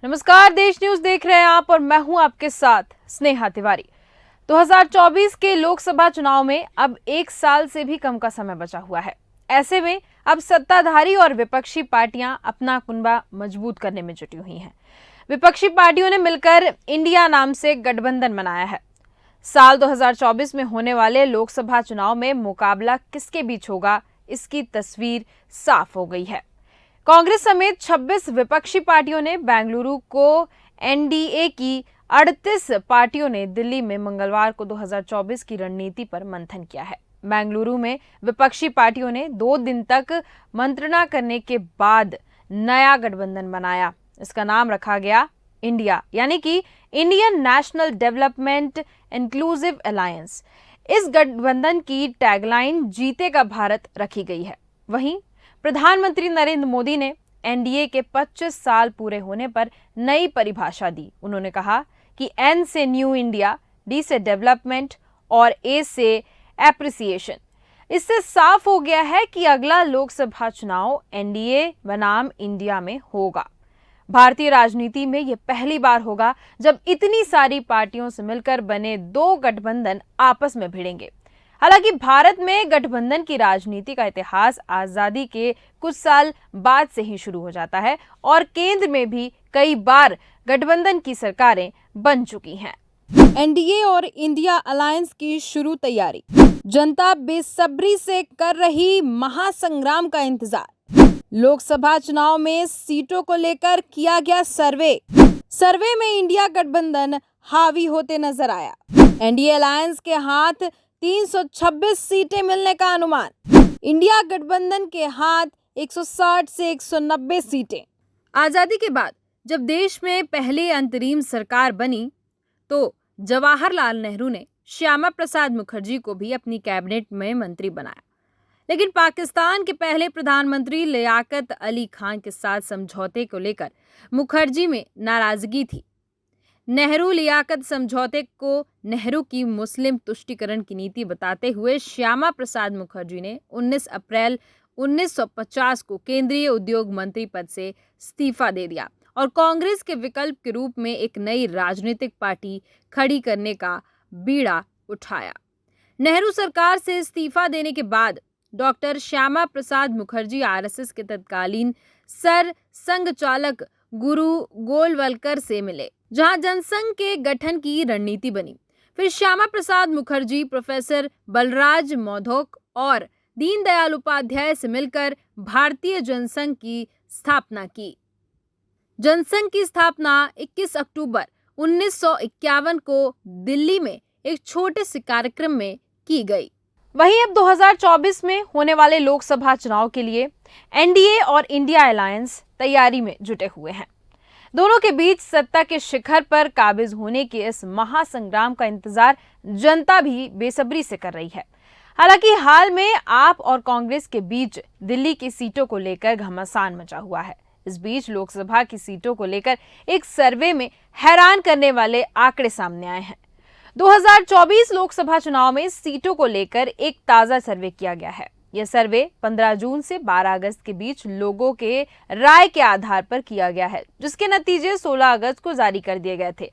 नमस्कार, देश न्यूज देख रहे हैं आप और मैं हूं आपके साथ स्नेहा तिवारी। 2024 के लोकसभा चुनाव में अब एक साल से भी कम का समय बचा हुआ है। ऐसे में अब सत्ताधारी और विपक्षी पार्टियां अपना कुनबा मजबूत करने में जुटी हुई हैं। विपक्षी पार्टियों ने मिलकर इंडिया नाम से गठबंधन बनाया है। साल 2024 में होने वाले लोकसभा चुनाव में मुकाबला किसके बीच होगा, इसकी तस्वीर साफ हो गई है। कांग्रेस समेत 26 विपक्षी पार्टियों ने बेंगलुरु को एनडीए की 38 पार्टियों ने दिल्ली में मंगलवार को 2024 की रणनीति पर मंथन किया है। बेंगलुरु में विपक्षी पार्टियों ने 2 दिन तक मंत्रणा करने के बाद नया गठबंधन बनाया। इसका नाम रखा गया इंडिया, यानी कि Indian national development inclusive alliance. इस गठबंधन की टैगलाइन जीतेगा भारत रखी गई है। वहीं प्रधानमंत्री नरेंद्र मोदी ने एनडीए के 25 साल पूरे होने पर नई परिभाषा दी। उन्होंने कहा कि एन से न्यू इंडिया, डी से डेवलपमेंट और ए से एप्रिसिएशन। इससे साफ हो गया है कि अगला लोकसभा चुनाव एनडीए बनाम इंडिया में होगा। भारतीय राजनीति में यह पहली बार होगा जब इतनी सारी पार्टियों से मिलकर बने 2 गठबंधन आपस में भिड़ेंगे। हालांकि भारत में गठबंधन की राजनीति का इतिहास आजादी के कुछ साल बाद से ही शुरू हो जाता है और केंद्र में भी कई बार गठबंधन की सरकारें बन चुकी हैं। एनडीए और इंडिया अलायंस की शुरू तैयारी। जनता बेसब्री से कर रही महासंग्राम का इंतजार। लोकसभा चुनाव में सीटों को लेकर किया गया सर्वे में इंडिया गठबंधन हावी होते नजर आया। एनडीए अलायंस के हाथ 326 सीटें मिलने का अनुमान। इंडिया गठबंधन के हाथ 160 से 190 सीटें। आजादी के बाद जब देश में पहली अंतरिम सरकार बनी तो जवाहरलाल नेहरू ने श्यामा प्रसाद मुखर्जी को भी अपनी कैबिनेट में मंत्री बनाया। लेकिन पाकिस्तान के पहले प्रधानमंत्री लियाकत अली खान के साथ समझौते को लेकर मुखर्जी में नाराजगी थी। नेहरू लियाकत समझौते को नेहरू की मुस्लिम तुष्टीकरण की नीति बताते हुए श्यामा प्रसाद मुखर्जी ने 19 अप्रैल 1950 को केंद्रीय उद्योग मंत्री पद से इस्तीफा दे दिया और कांग्रेस के विकल्प के रूप में एक नई राजनीतिक पार्टी खड़ी करने का बीड़ा उठाया। नेहरू सरकार से इस्तीफा देने के बाद डॉक्टर श्यामा प्रसाद मुखर्जी आरएसएस के तत्कालीन सर संघचालक गुरु गोलवलकर से मिले, जहां जनसंघ के गठन की रणनीति बनी। फिर श्यामा प्रसाद मुखर्जी प्रोफेसर बलराज मौधोक और दीनदयाल उपाध्याय से मिलकर भारतीय जनसंघ की स्थापना की। जनसंघ की स्थापना 21 अक्टूबर 1951 को दिल्ली में एक छोटे से कार्यक्रम में की गई। वहीं अब 2024 में होने वाले लोकसभा चुनाव के लिए एनडीए और इंडिया अलायंस तैयारी में जुटे हुए हैं। दोनों के बीच सत्ता के शिखर पर काबिज होने के इस महासंग्राम का इंतजार जनता भी बेसब्री से कर रही है। हालांकि हाल में आप और कांग्रेस के बीच दिल्ली की सीटों को लेकर घमासान मचा हुआ है। इस बीच लोकसभा की सीटों को लेकर एक सर्वे में हैरान करने वाले आंकड़े सामने आए हैं। 2024 लोकसभा चुनाव में सीटों को लेकर एक ताजा सर्वे किया गया है। यह सर्वे 15 जून से 12 अगस्त के बीच लोगों के राय के आधार पर किया गया है, जिसके नतीजे 16 अगस्त को जारी कर दिए गए थे।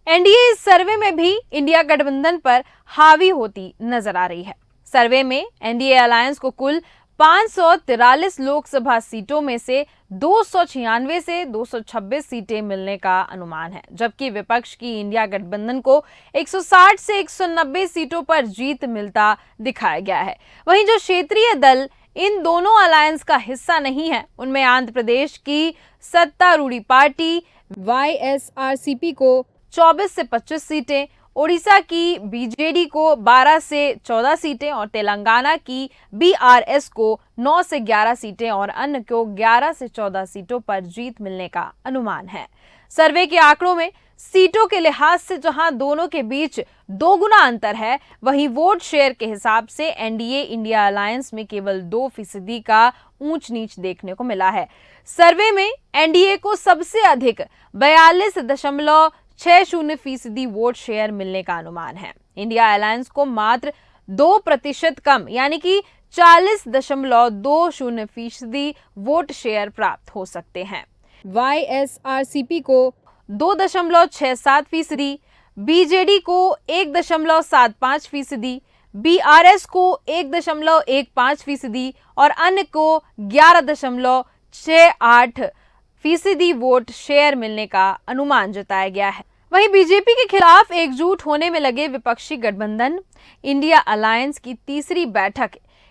एनडीए इस सर्वे में भी इंडिया गठबंधन पर हावी होती नजर आ रही है। सर्वे में एनडीए अलायंस को कुल 543 लोकसभा सीटों में से 296 से 226 सीटें मिलने का अनुमान है, जबकि विपक्ष की इंडिया गठबंधन को 160 से 190 सीटों पर जीत मिलता दिखाया गया है। वहीं जो क्षेत्रीय दल इन दोनों अलायंस का हिस्सा नहीं है, उनमें आंध्र प्रदेश की सत्तारूढ़ पार्टी वाईएसआरसीपी को 24 से 25 सीटें, ओडिशा की बीजेडी को 12 से 14 सीटें और तेलंगाना की बीआरएस को 9 से 11 सीटें और अन्य को 11 से 14 सीटों पर जीत मिलने का अनुमान है। सर्वे के आंकड़ों में सीटों के लिहाज से जहां दोनों के बीच 2 गुना अंतर है, वहीं वोट शेयर के हिसाब से एनडीए इंडिया अलायंस में केवल 2% का ऊंच नीच देखने को मिला है। सर्वे में एनडीए को सबसे अधिक 42.60% वोट शेयर मिलने का अनुमान है। इंडिया अलायंस को मात्र 2% कम यानी कि 40.20% वोट शेयर प्राप्त हो सकते हैं। YSRCP को 2.67%, BJD को 1.75%, BRS को 1.15% और अन्य को 11.68% वोट शेयर मिलने का अनुमान जताया गया है। वहीं बीजेपी के खिलाफ एकजुट होने में लगे विपक्षी गठबंधन इंडिया अलायंस की तीसरी बैठक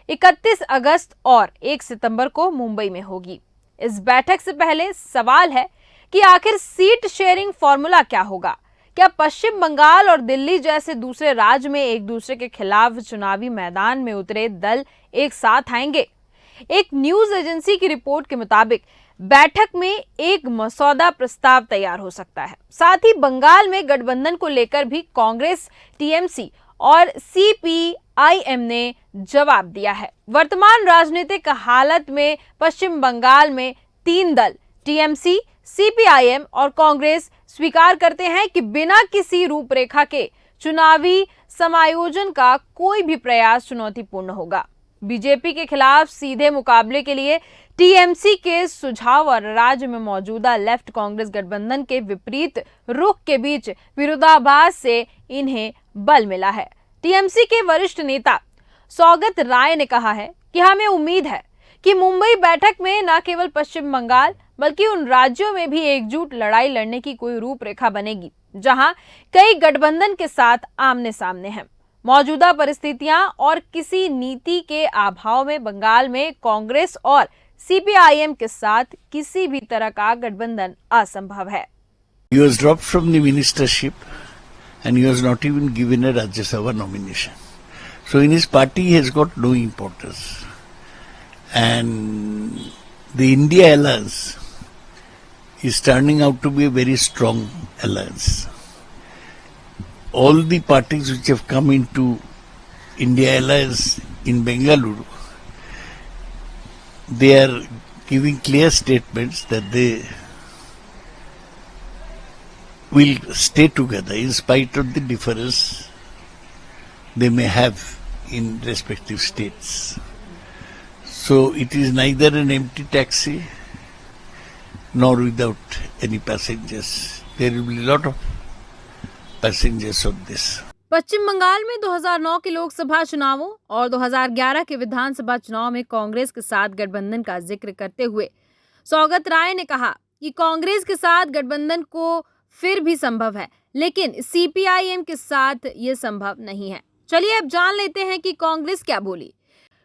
31 अगस्त और 1 सितंबर को मुंबई में होगी। इस बैठक से पहले सवाल है कि आखिर सीट शेयरिंग फॉर्मूला क्या होगा? क्या पश्चिम बंगाल और दिल्ली जैसे दूसरे राज्य में एक दूसरे के खिलाफ चुनावी मैदान में उतरे दल एक साथ आएंगे? एक न्यूज एजेंसी की रिपोर्ट के मुताबिक बैठक में एक मसौदा प्रस्ताव तैयार हो सकता है। साथ ही बंगाल में गठबंधन को लेकर भी कांग्रेस, टीएमसी और सीपीआईएम ने जवाब दिया है। वर्तमान राजनीतिक हालत में पश्चिम बंगाल में 3 दल टीएमसी, सीपीआईएम और कांग्रेस स्वीकार करते हैं कि बिना किसी रूपरेखा के चुनावी समायोजन का कोई भी प्रयास चुनौतीपूर्ण होगा। बीजेपी के खिलाफ सीधे मुकाबले के लिए टीएमसी के सुझाव और राज्य में मौजूदा लेफ्ट कांग्रेस गठबंधन के विपरीत रुख के बीच विरोधाभास से इन्हें बल मिला है। टीएमसी के वरिष्ठ नेता सौगत राय ने कहा है कि हमें उम्मीद है कि मुंबई बैठक में न केवल पश्चिम बंगाल बल्कि उन राज्यों में भी एकजुट लड़ाई लड़ने की कोई रूपरेखा बनेगी जहां कई गठबंधन के साथ आमने सामने हैं। मौजूदा परिस्थितियां और किसी नीति के अभाव में बंगाल में कांग्रेस और सीपीआईएम के साथ किसी भी तरह का गठबंधन असंभव है। He was dropped from the ministership and he was not even given a Rajya Sabha nomination. So in his party he has got no importance. And the India alliance is turning out to be a very strong alliance. All the parties which have come into India alliance in Bengaluru, they are giving clear statements that they will stay together in spite of the difference they may have in respective states. So it is neither an empty taxi nor without any passengers. There will be a lot of passengers on this. पश्चिम बंगाल में 2009 के लोकसभा चुनावों और 2011 के विधानसभा चुनाव में कांग्रेस के साथ गठबंधन का जिक्र करते हुए सौगत राय ने कहा कि कांग्रेस के साथ गठबंधन को फिर भी संभव है, लेकिन सीपीआईएम के साथ ये संभव नहीं है। चलिए अब जान लेते हैं कि कांग्रेस क्या बोली।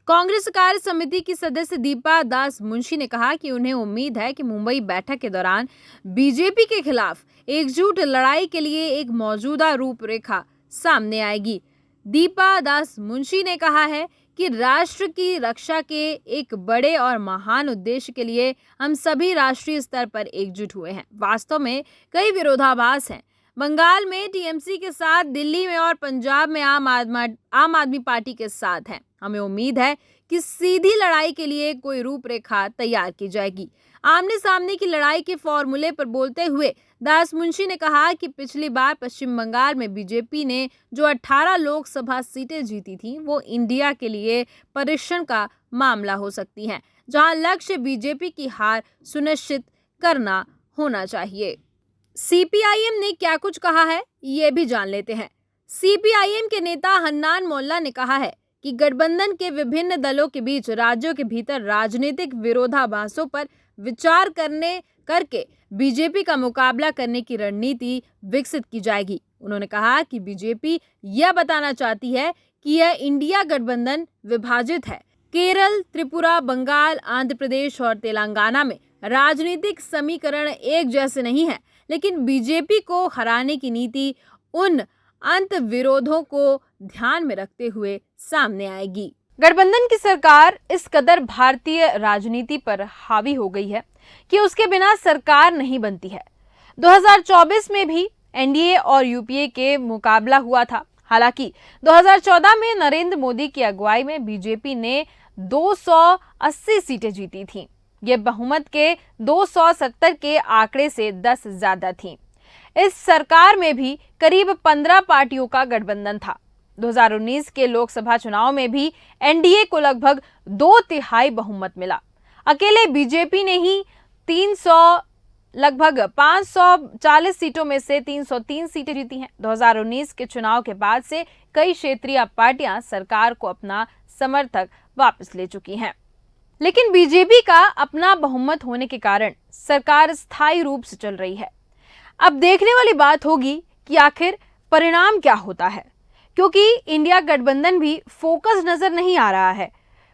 कांग्रेस कार्य समिति की सदस्य दीपा दास मुंशी ने कहा कि उन्हें उम्मीद है कि मुंबई बैठक के दौरान बीजेपी के खिलाफ एकजुट लड़ाई के लिए एक मौजूदा रूपरेखा सामने आएगी। दीपा दास मुंशी ने कहा है कि राष्ट्र की रक्षा के एक बड़े और महान उद्देश्य के लिए हम सभी राष्ट्रीय स्तर पर एकजुट हुए हैं। वास्तव में कई विरोधाभास हैं। बंगाल में टीएमसी के साथ, दिल्ली में और पंजाब में आम आदमी पार्टी के साथ हैं। हमें उम्मीद है कि सीधी लड़ाई के लिए कोई रूपरेखा तैयार की जाएगी। आमने सामने की लड़ाई के फॉर्मूले पर बोलते हुए दास मुंशी ने कहा कि पिछली बार पश्चिम बंगाल में बीजेपी ने जो 18 लोकसभा सीटें जीती थी वो इंडिया के लिए परीक्षण का मामला हो सकती हैं, जहां लक्ष्य बीजेपी की हार सुनिश्चित करना होना चाहिए। सीपीआईएम ने क्या कुछ कहा है ये भी जान लेते हैं। सीपीआईएम के नेता हन्नान मोल्ला ने कहा है कि गठबंधन के विभिन्न दलों के बीच राज्यों के भीतर राजनीतिक विरोधाभासों पर विचार करके बीजेपी का मुकाबला करने की रणनीति विकसित की जाएगी। उन्होंने कहा कि बीजेपी यह बताना चाहती है कि यह इंडिया गठबंधन विभाजित है। केरल, त्रिपुरा, बंगाल, आंध्र प्रदेश और तेलंगाना में राजनीतिक समीकरण एक जैसे नहीं है, लेकिन बीजेपी को हराने की नीति उन अंत विरोधों को ध्यान में रखते हुए सामने आएगी। गठबंधन की सरकार इस कदर भारतीय राजनीति पर हावी हो गई है कि उसके बिना सरकार नहीं बनती है। 2024 में भी एनडीए और यूपीए के मुकाबला हुआ था। हालांकि 2014 में नरेंद्र मोदी की अगुवाई में बीजेपी ने 280 सीटें जीती थीं। ये बहुमत के 270 के आंकड़े से 10 ज्यादा थीं। इस सरकार में भी करीब 15 पार्टियों का गठबंधन था। 2019 के लोकसभा चुनाव में भी एनडीए को लगभग 2/3 बहुमत मिला। अकेले बीजेपी ने ही लगभग 540 सीटों में से 303 सीटें जीती हैं। 2019 के चुनाव के बाद से कई क्षेत्रीय पार्टियां सरकार को अपना समर्थक वापस ले चुकी हैं, लेकिन बीजेपी का अपना बहुमत होने के कारण सरकार स्थायी रूप से चल रही है। अब देखने वाली बात होगी कि आखिर परिणाम क्या होता है, क्योंकि इंडिया गठबंधन भी फोकस नजर नहीं आ रहा है।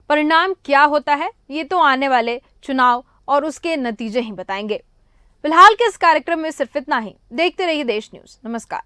परिणाम क्या होता है ये तो आने वाले चुनाव और उसके नतीजे ही बताएंगे। फिलहाल के इस कार्यक्रम में सिर्फ इतना ही। देखते रहिए देश न्यूज। नमस्कार।